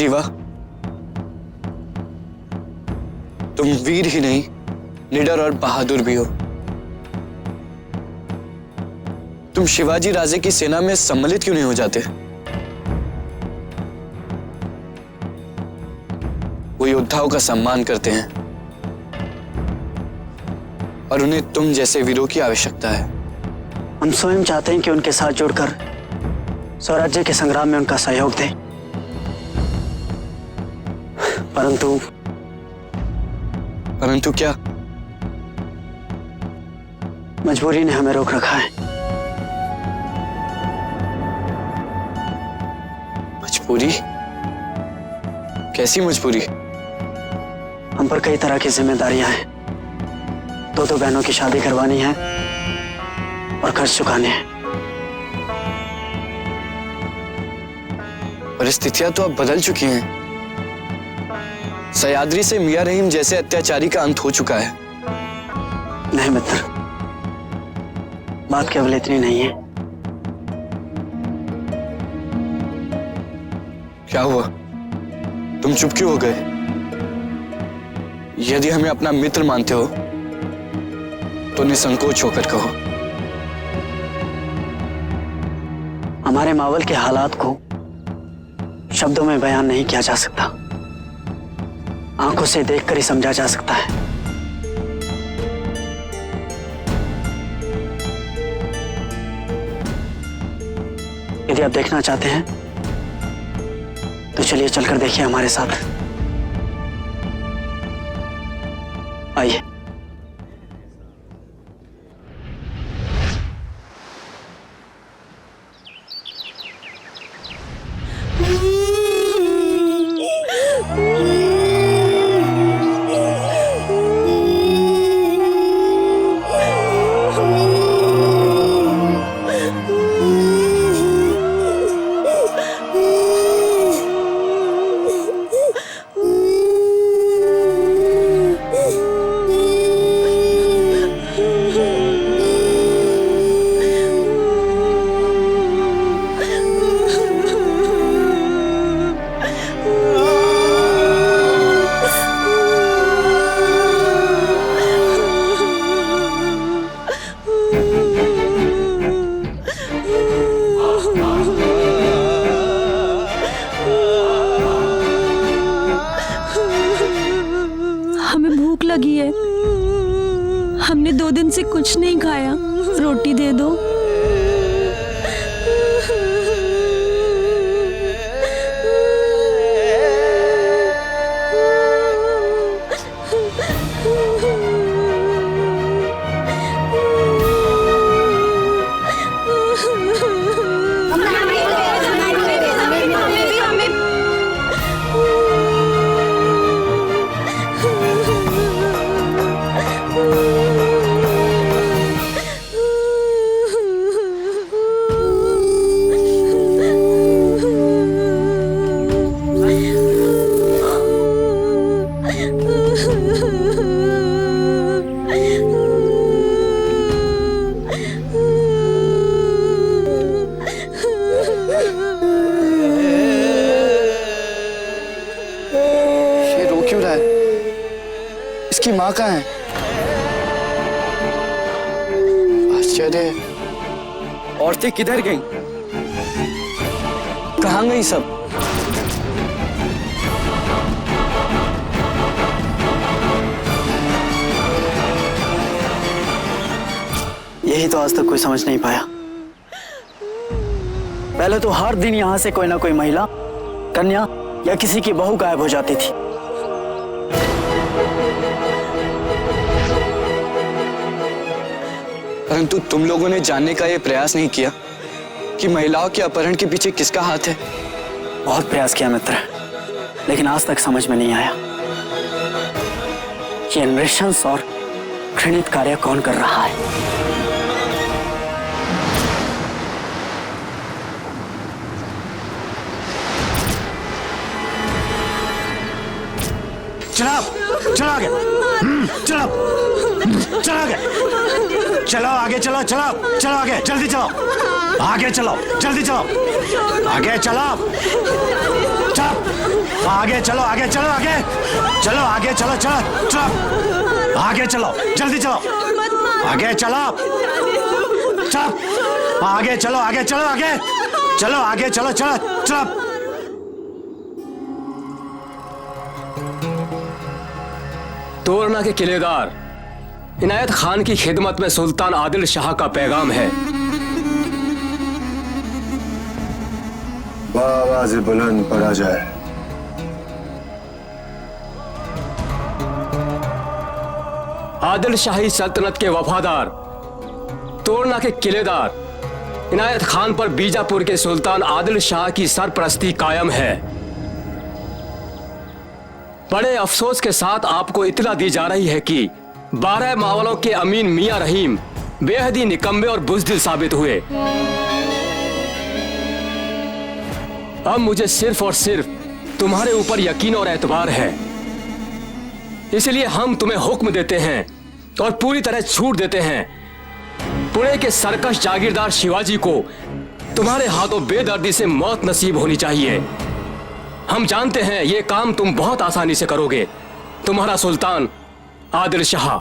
जीवा, तुम वीर ही नहीं, निडर और बहादुर भी हो। तुम शिवाजी राजे की सेना में सम्मिलित क्यों नहीं हो जाते? वो योद्धाओं का सम्मान करते हैं और उन्हें तुम जैसे वीरों की आवश्यकता है। हम स्वयं चाहते हैं कि उनके साथ जुड़कर स्वराज्य के संग्राम में उनका सहयोग दें, परंतु क्या? मजबूरी ने हमें रोक रखा है। मजबूरी? कैसी मजबूरी? हम पर कई तरह की जिम्मेदारियां हैं। दो बहनों की शादी करवानी है और कर्ज चुकाने हैं। परिस्थितियां तो अब बदल चुकी हैं। सयाद्री से मियां रहीम जैसे अत्याचारी का अंत हो चुका है। नहीं मित्र, बात केवल इतनी नहीं है। क्या हुआ? तुम चुप क्यों हो गए? यदि हमें अपना मित्र मानते हो तो निसंकोच होकर कहो। हमारे मावल के हालात को शब्दों में बयान नहीं किया जा सकता, आंखों से देखकर ही समझा जा सकता है। यदि आप देखना चाहते हैं तो चलिए चलकर देखिए हमारे साथ। आइए। हमें भूख लगी है, हमने 2 दिन से कुछ नहीं खाया, रोटी दे दो। इसकी माँ कहाँ है? आश्चर्य, औरतें किधर गईं? कहाँ गईं सब? यही तो आज तक कोई समझ नहीं पाया। पहले तो हर दिन यहां से कोई ना कोई महिला, कन्या या किसी की बहू गायब हो जाती थी। परंतु तुम लोगों ने जानने का यह प्रयास नहीं किया कि महिलाओं के अपहरण के पीछे किसका हाथ है? बहुत प्रयास किया मित्र, लेकिन आज तक समझ में नहीं आया कि नृशंस और घृणित कार्य कौन कर रहा है। चलो आगे, चलो आगे, चलो आगे, चलो आगे, जल्दी चलो, आगे चलो, जल्दी चलो, आगे चलो, चलो। आगे चलो, आगे चलो, आगे चलो, आगे चलो, चलो चलो, आगे चलो, जल्दी चलो, आगे चलो, चलो, आगे चलो, आगे चलो, आगे चलो, आगे चलो, चलो चलो। तोरना के किलेदार इनायत खान की खिदमत में सुल्तान आदिल शाह का पैगाम है। आवाज़ बुलंद पड़ा जाए। आदिल शाही सल्तनत के वफादार तोरना के किलेदार इनायत खान पर बीजापुर के सुल्तान आदिल शाह की सरपरस्ती कायम है। बड़े अफसोस के साथ आपको इत्तला दी जा रही है कि 12 मावलों के अमीन मियां रहीम बेहद ही निकम्मे और बुज़दिल साबित हुए। अब मुझे सिर्फ और सिर्फ तुम्हारे ऊपर यकीन और एतबार है, इसलिए हम तुम्हें हुक्म देते हैं और पूरी तरह छूट देते हैं। पुणे के सरकश जागीरदार शिवाजी को तुम्हारे हाथों बेदर्दी से मौत नसीब होनी चाहिए। हम जानते हैं ये काम तुम बहुत आसानी से करोगे। तुम्हारा सुल्तान आदिल शाह।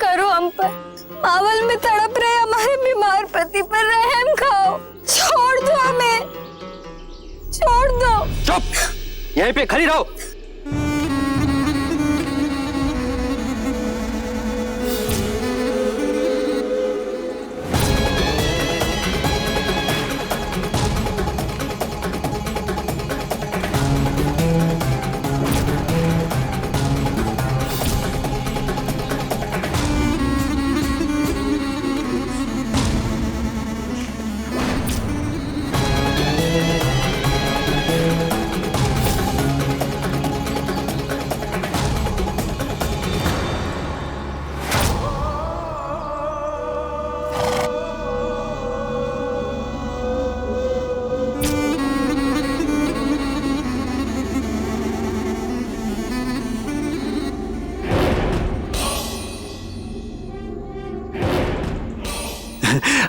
करो हम पर, मावल में तड़प रहे हमारे बीमार पति पर रहम खाओ। छोड़ दो हमें, छोड़ दो। चुप, यहीं पे खड़ी रहो।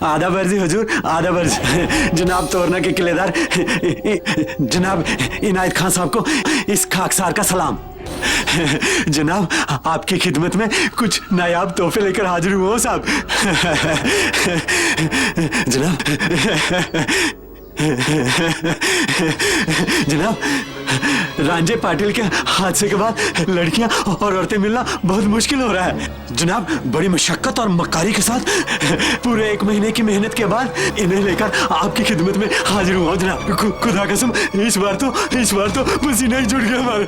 आधा बर्जी हुजूर, आधा बर्ज। जनाब तोरना के किलेदार जनाब इनायत खान साहब को इस खाकसार का सलाम। जनाब आपकी खिदमत में कुछ नायाब तोहफे लेकर हाजिर हुआ हूं साहब। जनाब जनाब रांझे पाटिल के हादसे के बाद लड़कियां और औरतें मिलना बहुत मुश्किल हो रहा है। जनाब बड़ी मशक्कत और मक्कारी के साथ पूरे 1 महीने की मेहनत के बाद इन्हें लेकर आपकी खिदमत में हाजिर हुआ जनाब। खुदा कसम इस बार तो पसीना ही जुड़ गया हमारे।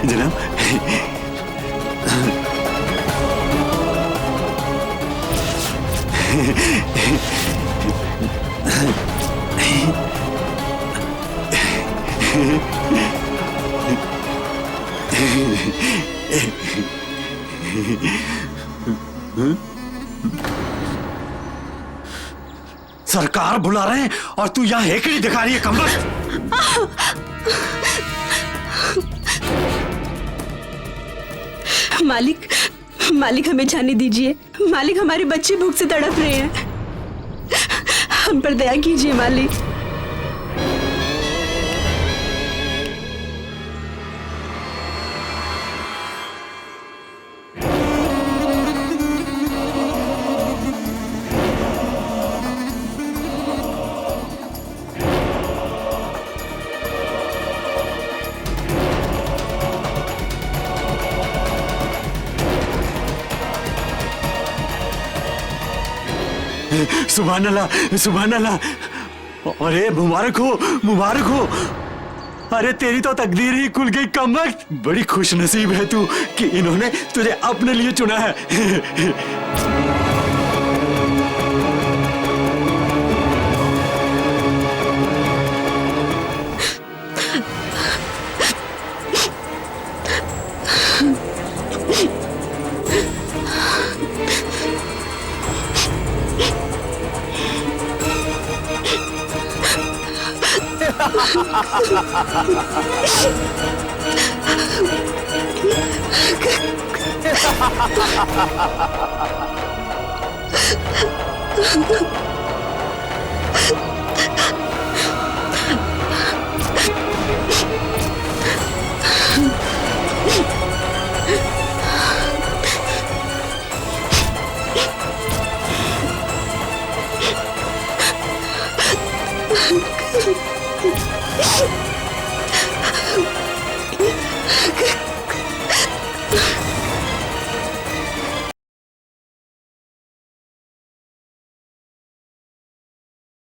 जनाब सरकार बुला रहे हैं और तू यहाँ हेकड़ी दिखा रही है कमबख्त। मालिक, मालिक हमें जाने दीजिए। मालिक, हमारे बच्चे भूख से तड़प रहे हैं। हम पर दया कीजिए मालिक। सुभान अल्लाह, सुभान अल्लाह। अरे मुबारक हो, मुबारक हो। अरे तेरी तो तकदीर ही खुल गई कमबख्त। बड़ी खुश नसीब है तू कि इन्होंने तुझे अपने लिए चुना है।